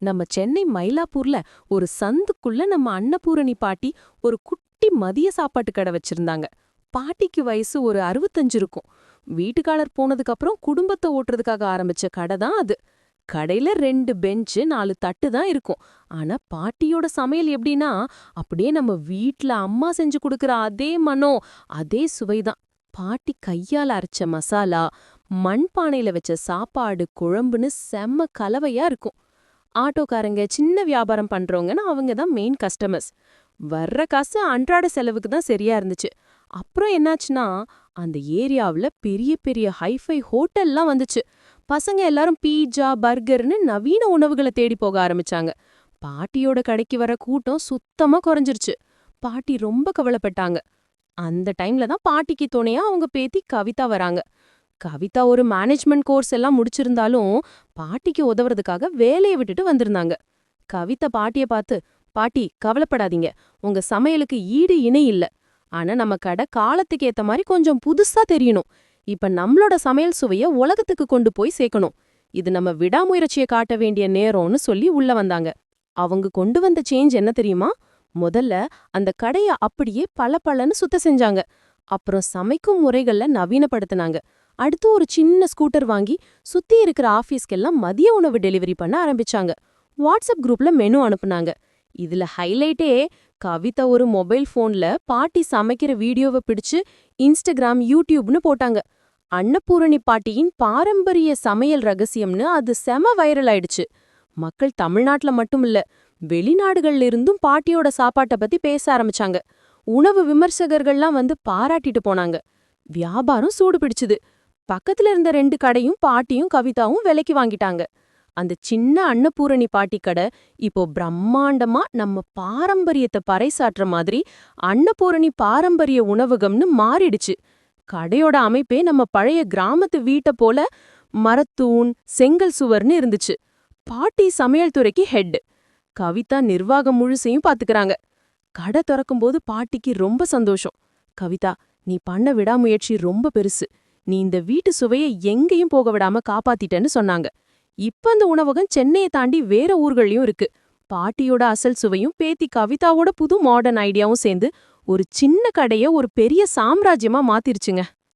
நம்ம சென்னை மயிலாப்பூர்ல ஒரு சந்துக்குள்ள நம்ம அன்னபூரணி பாட்டி ஒரு குட்டி மதிய சாப்பாட்டு கடை வச்சிருந்தாங்க. பாட்டிக்கு வயசு ஒரு 65 இருக்கும். வீட்டுக்காரர் போனதுக்கு அப்புறம் குடும்பத்தை ஓட்டுறதுக்காக ஆரம்பிச்ச கடை தான் அது. கடையில 2 பெஞ்சு 4 தட்டு தான் இருக்கும். ஆனா பாட்டியோட சமையல் எப்படின்னா, அப்படியே நம்ம வீட்ல அம்மா செஞ்சு கொடுக்கற அதே மனம், அதே சுவைதான். பாட்டி கையால அரைச்ச மசாலா, மண்பானையில வச்ச சாப்பாடு, குழம்புன்னு செம்ம கலவையா இருக்கும். ஆட்டோக்காரங்க, சின்ன வியாபாரம் பண்றவங்கன்னு அவங்க தான் மெயின் கஸ்டமர்ஸ். வர்ற காசு அன்றாட செலவுக்கு தான் சரியா இருந்துச்சு. அப்புறம் என்னாச்சுன்னா, அந்த ஏரியாவுல பெரிய பெரிய ஹைஃபை ஹோட்டல்லாம் வந்துச்சு. பசங்க எல்லாரும் பீட்சா, பர்கர்னு நவீன உணவுகளை தேடி போக ஆரம்பிச்சாங்க. பாட்டியோட கடைக்கு வர கூட்டம் சுத்தமா குறைஞ்சிருச்சு. பாட்டி ரொம்ப கவலைப்பட்டாங்க. அந்த டைம்ல தான் பாட்டிக்கு துணையா அவங்க பேத்தி கவிதா வராங்க. கவிதா ஒரு மேனேஜ்மெண்ட் கோர்ஸ் எல்லாம் முடிச்சிருந்தாலும் பாட்டிக்கு உதவுறதுக்காக வேலையை விட்டுட்டு வந்திருந்தாங்க. கவிதா பாட்டிய பார்த்து, பாட்டி கவலைப்படாதீங்க, உங்க சமையலுக்கு ஈடு இணை இல்ல. ஆனா நம்ம கடை காலத்துக்கு ஏத்த மாதிரி கொஞ்சம் புதுசா தெரியணும். இப்ப நம்மளோட சமையல் சுவைய உலகத்துக்கு கொண்டு போய் சேர்க்கணும். இது நம்ம விடாமுயற்சியை காட்ட வேண்டிய நேரம்னு சொல்லி உள்ள வந்தாங்க. அவங்க கொண்டு வந்த சேஞ்ச் என்ன தெரியுமா? முதல்ல அந்த கடைய அப்படியே பளபளன்னு சுத்தம் செஞ்சாங்க. அப்புறம் சமைக்கும் முறைகள்ல நவீனப்படுத்தினாங்க. அடுத்து ஒரு சின்ன ஸ்கூட்டர் வாங்கி சுத்தி இருக்கிற ஆபீஸ்க்கெல்லாம் மதிய உணவு டெலிவரி பண்ண ஆரம்பிச்சாங்க. வாட்ஸ்அப் குரூப்ல மெனு அனுப்புனாங்க. இதுல ஹைலைட்டே, கவிதா ஒரு மொபைல் போன்ல பாட்டி சமைக்கிற வீடியோவை பிடிச்சு இன்ஸ்டாகிராம், யூடியூப்னு போட்டாங்க. அன்னபூரணி பாட்டியின் பாரம்பரிய சமையல் ரகசியம்னு அது செம வைரல் ஆயிடுச்சு. மக்கள் தமிழ்நாட்டுல மட்டும் இல்ல, வெளிநாடுகள்ல இருந்தும் பாட்டியோட சாப்பாட்டை பத்தி பேச ஆரம்பிச்சாங்க. உணவு விமர்சகர்கள்லாம் வந்து பாராட்டிட்டு போனாங்க. வியாபாரம் சூடு பிடிச்சுது. பக்கத்துல இருந்த 2 கடையும் பாட்டியும் கவிதாவும் விலைக்கு வாங்கிட்டாங்க. அந்த சின்ன அன்னபூரணி பாட்டி கடை இப்போ பிரம்மாண்டமா நம்ம பாரம்பரியத்தை பறைசாற்ற மாதிரி அன்னபூரணி பாரம்பரிய உணவகம்னு மாறிடுச்சு. கடையோட அமைப்பே நம்ம பழைய கிராமத்து வீட்டை போல மரத்தூண், செங்கல் சுவர்னு இருந்துச்சு. பாட்டி சமையல் துறைக்கு ஹெட், கவிதா நிர்வாகம் முழுசையும் பாத்துக்கறாங்க. கடை திறக்கும்போது பாட்டிக்கு ரொம்ப சந்தோஷம். கவிதா, நீ பண்ண விடாமுயற்சி ரொம்ப பெருசு. நீ இந்த வீட்டு சுவையை எங்கேயும் போக விடாம காப்பாத்திட்டேன்னு சொன்னாங்க. இப்ப அந்த உணவகம் சென்னையை தாண்டி வேற ஊர்கள்லயும் இருக்கு. பாட்டியோட அசல் சுவையும் பேத்தி கவிதாவோட புது மாடர்ன் ஐடியாவும் சேர்ந்து ஒரு சின்ன கடைய ஒரு பெரிய சாம்ராஜ்யமா மாத்திருச்சுங்க.